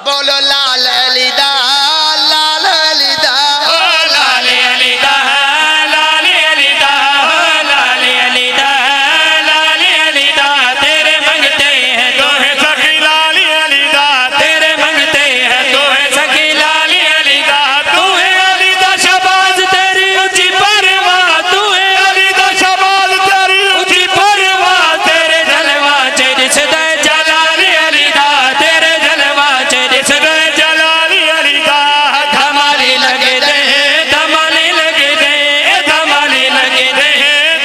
बोलो लाल अली दा लाल अली दा लाल अली दा लाल अली दा लाल अली दा लाल अली दा तेरे मंगते हैं तो है सखी लाल अली दा तेरे मंगते हैं तो है सखी लाल अली दा तू है अली दा शबाज तेरी ऊंची परवाह तू है अली दा शबाज तेरी ऊंची परवाह तेरे जलवा चेरिस दे जलाल अली दा तेरे जलवा चेरिस दे जलाल अली दा धमाली लगे दे धमाली लगे दे धमाली लगे दे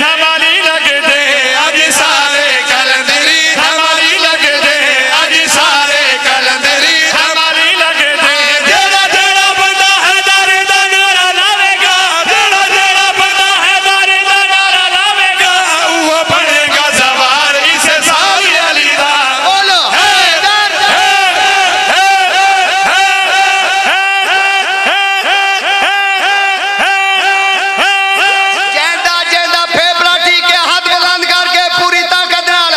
धमाली लगे दे आज सारे कलंदरी धमाली लगे दे आज सारे कलंदरी धमाली लगे दे जेड़ा जेड़ा बंदा है दारे दा नारा लावेगा जेड़ा जेड़ा बंदा है दारे दा नारा लावेगा वो बनेगा सवार इस साल अली दा बोलो हैदर जेंदा जेंदा फेफड़ाटी के हाथ बुलंद करके पूरी ताकत नाल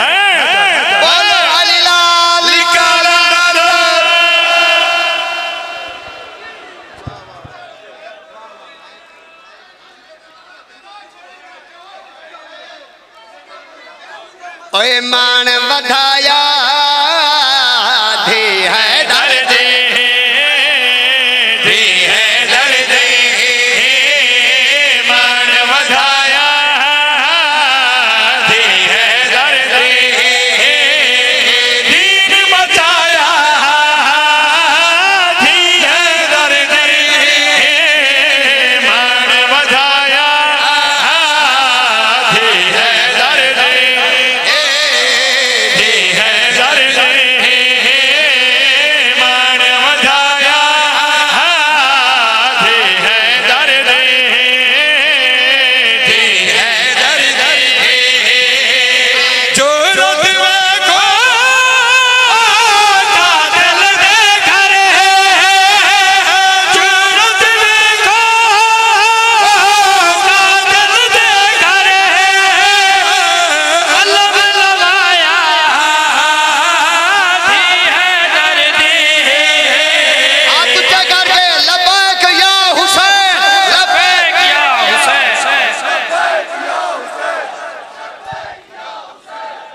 बोलो अली लाल ओए मान वधाई